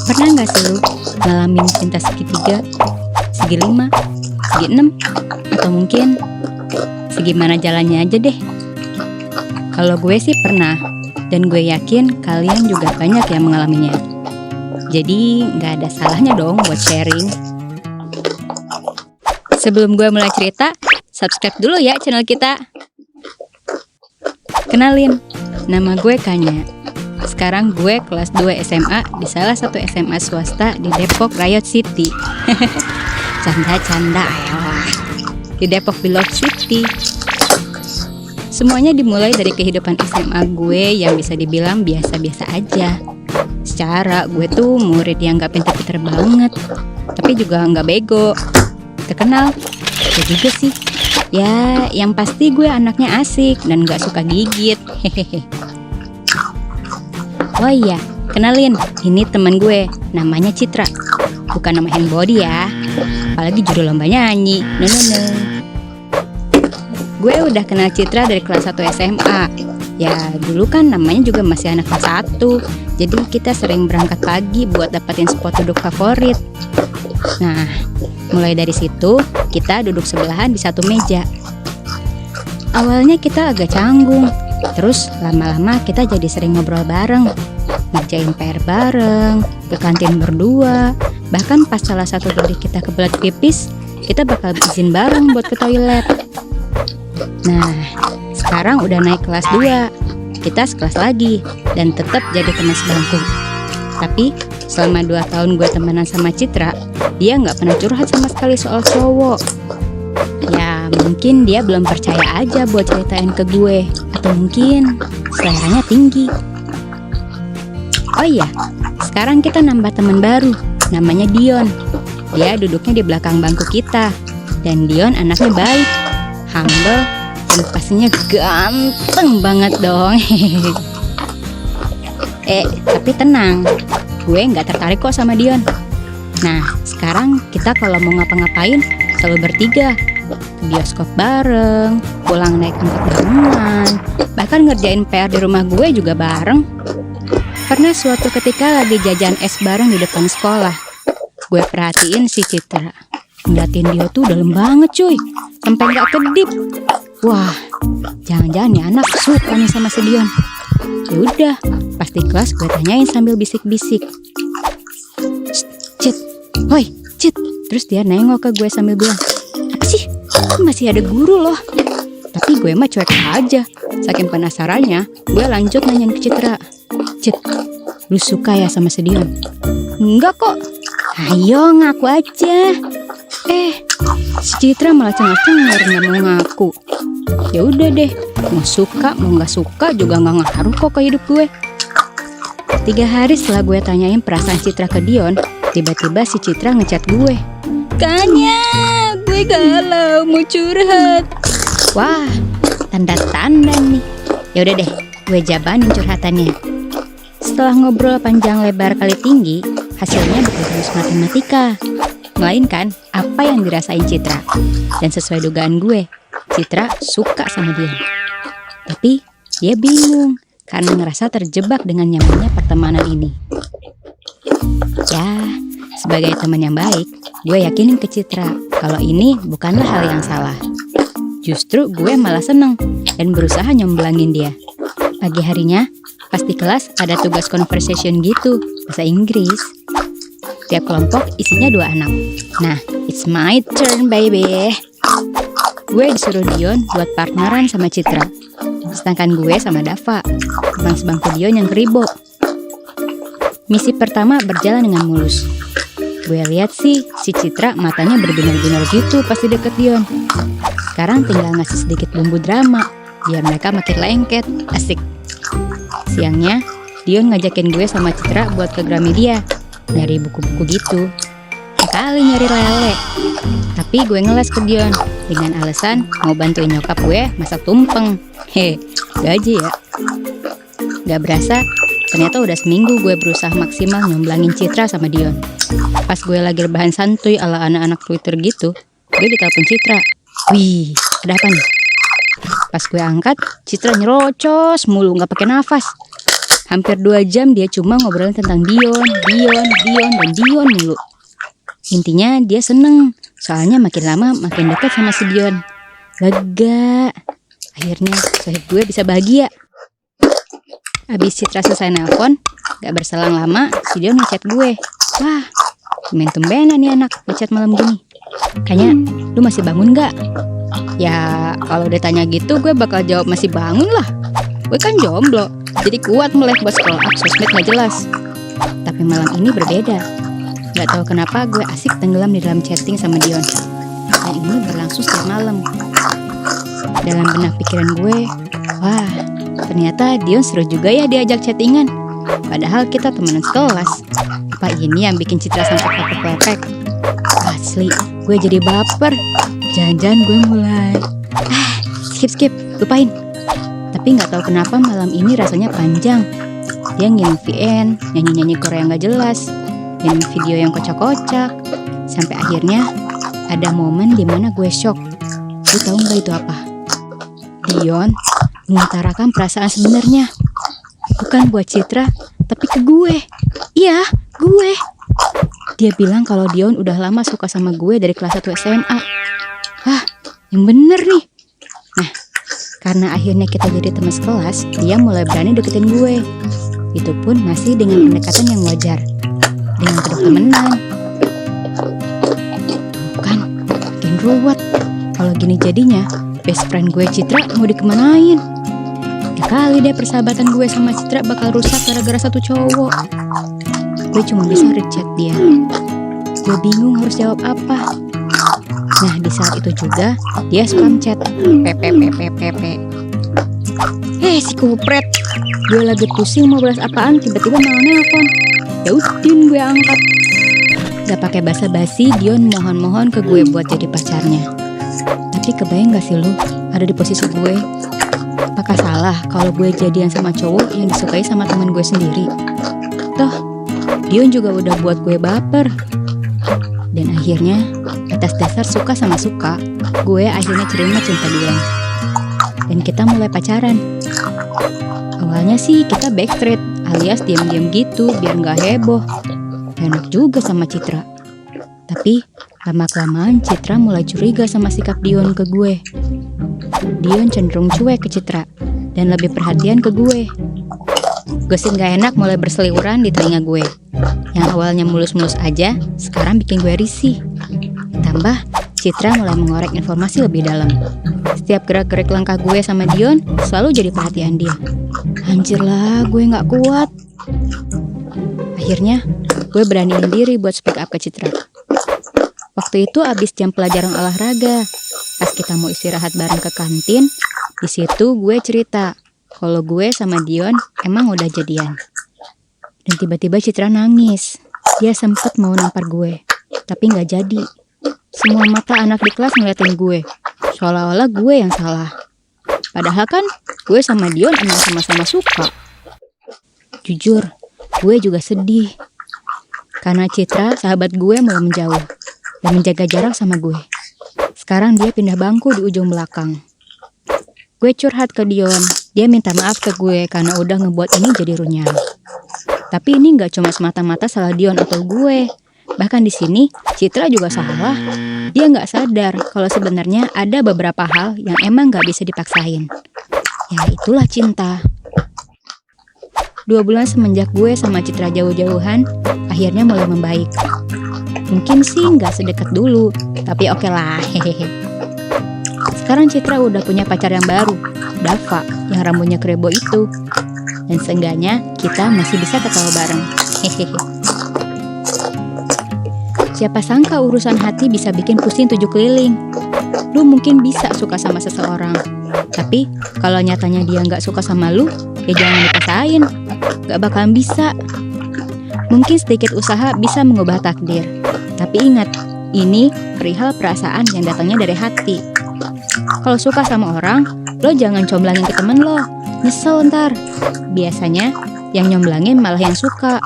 Pernah nggak sih lu ngalamin cinta segitiga, segi lima, segi enam, atau mungkin segimana jalannya aja deh? Kalau gue sih pernah, dan gue yakin kalian juga banyak yang mengalaminya. Jadi nggak ada salahnya dong buat sharing. Sebelum gue mulai cerita, subscribe dulu ya channel kita. Kenalin, nama gue Kanya. Sekarang gue kelas 2 SMA di salah satu SMA swasta di Depok Riot City. Canda-canda ya. Di Depok Beloved City. Semuanya dimulai dari kehidupan SMA gue yang bisa dibilang biasa-biasa aja. Secara gue tuh murid yang gak pinter-pinter banget, tapi juga gak bego. Terkenal, ya juga sih. Ya, yang pasti gue anaknya asik dan gak suka gigit. Hehehe. Oh iya, kenalin, ini teman gue, namanya Citra. Bukan nama handbody ya, apalagi judul lomba nyanyi. No. Gue udah kenal Citra dari kelas 1 SMA. Ya, dulu kan namanya juga masih anak kelas 1. Jadi kita sering berangkat pagi buat dapetin spot duduk favorit. Nah, mulai dari situ, kita duduk sebelahan di satu meja. Awalnya kita agak canggung. Terus lama-lama kita jadi sering ngobrol bareng, ngerjain PR bareng, ke kantin berdua. Bahkan pas salah satu dari kita kebelet pipis, kita bakal izin bareng buat ke toilet. Nah, sekarang udah naik kelas 2, kita sekelas lagi dan tetap jadi teman sebangku. Tapi selama 2 tahun gue temenan sama Citra, dia gak pernah curhat sama sekali soal cowok. Ya mungkin dia belum percaya aja buat ceritain ke gue, atau mungkin seleranya tinggi. Oh iya, sekarang kita nambah teman baru, namanya Dion. Dia duduknya di belakang bangku kita. Dan Dion anaknya baik, humble, dan pastinya ganteng banget dong. Tapi tenang, gue gak tertarik kok sama Dion. Nah, sekarang kita kalau mau ngapa-ngapain selalu bertiga. Ke bioskop bareng, pulang naik angkot barengan, bahkan ngerjain PR di rumah gue juga bareng. Pernah suatu ketika lagi jajan es bareng di depan sekolah, gue perhatiin si Citra. Ngeliatin dia tuh dalam banget cuy, sampai gak kedip. Wah, jangan-jangan nih anak suka nih sama si Dion. Yaudah, pas di kelas gue tanyain sambil bisik-bisik. Cit, hoi, Cit. Terus dia nengok ke gue sambil bilang, apa sih? Masih ada guru loh. Tapi gue mah cuek aja. Saking penasarannya, gue lanjut nanyain ke Citra. Cit, lu suka ya sama si Dion? Enggak kok. Ayo ngaku aja. Si Citra malah cengar-cengar nggak mau ngaku. Ya udah deh, mau suka mau nggak suka juga nggak ngaruh kok ke hidup gue. 3 hari setelah gue tanyain perasaan Citra ke Dion, tiba-tiba si Citra ngechat gue. Kanya, gue galau mau curhat. Wah, tanda-tanda nih. Ya udah deh, gue jabanin curhatannya. Setelah ngobrol panjang lebar kali tinggi, hasilnya bukan terus matematika, melainkan apa yang dirasain Citra. Dan sesuai dugaan gue, Citra suka sama dia. Tapi dia bingung karena ngerasa terjebak dengan nyamannya pertemanan ini. Ya, sebagai teman yang baik, gue yakinin ke Citra kalau ini bukanlah hal yang salah. Justru gue malah seneng dan berusaha nyomblangin dia. Pagi harinya, pas di kelas ada tugas conversation gitu, bahasa Inggris. Tiap kelompok isinya 2 anak. Nah, it's my turn baby. Gue disuruh Dion buat partneran sama Citra. Sedangkan gue sama Dava, teman sebangku Dion yang keribo. Misi pertama berjalan dengan mulus. Gue lihat sih, si Citra matanya berbinar-binar gitu pas di deket Dion. Sekarang tinggal ngasih sedikit bumbu drama, biar mereka makin lengket, asik. Siangnya, Dion ngajakin gue sama Citra buat ke Gramedia, nyari buku-buku gitu. Sekali nyari lele. Tapi gue ngeles ke Dion dengan alasan mau bantuin nyokap gue masak tumpeng. Gaji ya. Gak berasa, ternyata udah seminggu gue berusaha maksimal nyomblangin Citra sama Dion. Pas gue lagi rebahan santuy ala anak-anak Twitter gitu, gue ditelepon Citra. Wih, ada apa nih? Pas gue angkat, Citra nyerocos mulu, gak pakai nafas. Hampir 2 jam dia cuma ngobrolin tentang Dion, dan Dion mulu. Intinya dia seneng, soalnya makin lama makin dekat sama si Dion. Lega. Akhirnya sohib gue bisa bahagia. Abis Citra selesai nelpon, gak berselang lama si Dion ngechat gue. Wah, tumben-tumbenan nih anak ngechat malam gini. Kayaknya lu masih bangun gak? Ya kalau dia tanya gitu gue bakal jawab masih bangun lah. Gue kan jomblo, jadi kuat melek buat scroll up sosmed gak jelas. Tapi malam ini berbeda. Gak tahu kenapa gue asik tenggelam di dalam chatting sama Dion. Dan ini berlangsung setiap malam. Dalam benak pikiran gue, wah ternyata Dion seru juga ya diajak chattingan. Padahal kita temenan sekelas. Apa ini yang bikin Citra sampai klepek-klepek? Asli, gue jadi baper. Jangan-jangan gue mulai skip, lupain. Tapi gak tahu kenapa malam ini rasanya panjang. Dia ngirim VN, nyanyi-nyanyi Korea gak jelas, ngirim video yang kocak-kocak. Sampai akhirnya ada momen dimana gue shock. Lu tahu gak itu apa? Dion mengutarakan perasaan sebenarnya. Bukan buat Citra, tapi ke gue. Iya, gue. Dia bilang kalau Dion udah lama suka sama gue dari kelas 1 SMA. Wah, yang bener nih. Nah, karena akhirnya kita jadi teman sekelas, dia mulai berani deketin gue. Itu pun masih dengan pendekatan yang wajar, dengan kedok temenan. Bukan, makin ruwet. Kalau gini jadinya, best friend gue Citra mau dikemanain? Ya kali deh persahabatan gue sama Citra bakal rusak gara-gara satu cowok. Gue cuma bisa reject dia. Gue bingung harus jawab apa. Nah di saat itu juga dia spam chat Hei si kupret, gue lagi pusing mau balas apaan, tiba-tiba malah nelpon. Ya udin gue angkat. Gak pakai basa-basi, Dion mohon-mohon ke gue buat jadi pacarnya. Tapi kebayang gak sih lu ada di posisi gue? Apakah salah kalau gue jadian sama cowok yang disukai sama teman gue sendiri? Toh Dion juga udah buat gue baper. Dan akhirnya atas dasar suka sama suka, gue akhirnya terima cinta Dion. Dan kita mulai pacaran. Awalnya sih kita backstreet, alias diam-diam gitu biar gak heboh. Enak juga sama Citra. Tapi lama-kelamaan Citra mulai curiga sama sikap Dion ke gue. Dion cenderung cuek ke Citra dan lebih perhatian ke gue. Gosip gak enak mulai berseliweran di telinga gue. Yang awalnya mulus-mulus aja, sekarang bikin gue risih. Ditambah, Citra mulai mengorek informasi lebih dalam. Setiap gerak-gerik langkah gue sama Dion selalu jadi perhatian dia. Anjir lah, gue gak kuat. Akhirnya, gue beraniin diri buat speak up ke Citra. Waktu itu abis jam pelajaran olahraga. Pas kita mau istirahat bareng ke kantin, di situ gue cerita kalau gue sama Dion emang udah jadian. Dan tiba-tiba Citra nangis. Dia sempet mau nampar gue, tapi gak jadi. Semua mata anak di kelas ngeliatin gue, seolah-olah gue yang salah. Padahal kan gue sama Dion emang sama-sama suka. Jujur, gue juga sedih. Karena Citra, sahabat gue, mulai menjauh dan menjaga jarak sama gue. Sekarang dia pindah bangku di ujung belakang. Gue curhat ke Dion. Dia minta maaf ke gue karena udah ngebuat ini jadi runyam. Tapi ini gak cuma semata-mata salah Dion atau gue. Bahkan di sini Citra juga salah. Dia gak sadar kalau sebenarnya ada beberapa hal yang emang gak bisa dipaksain. Ya itulah cinta. 2 bulan semenjak gue sama Citra jauh-jauhan, akhirnya mulai membaik. Mungkin sih gak sedekat dulu, tapi oke lah, hehehe. Sekarang Citra udah punya pacar yang baru, Dava, yang rambutnya krebo itu. Dan seenggaknya kita masih bisa ketawa bareng, hehehe. Siapa sangka urusan hati bisa bikin pusing 7 keliling. Lu mungkin bisa suka sama seseorang, tapi kalau nyatanya dia gak suka sama lu, ya jangan dipaksain. Gak bakalan bisa. Mungkin sedikit usaha bisa mengubah takdir, tapi ingat, ini perihal perasaan yang datangnya dari hati. Kalau suka sama orang, lo jangan comblangin ke temen lo, nyesel ntar. Biasanya yang nyomblangin malah yang suka.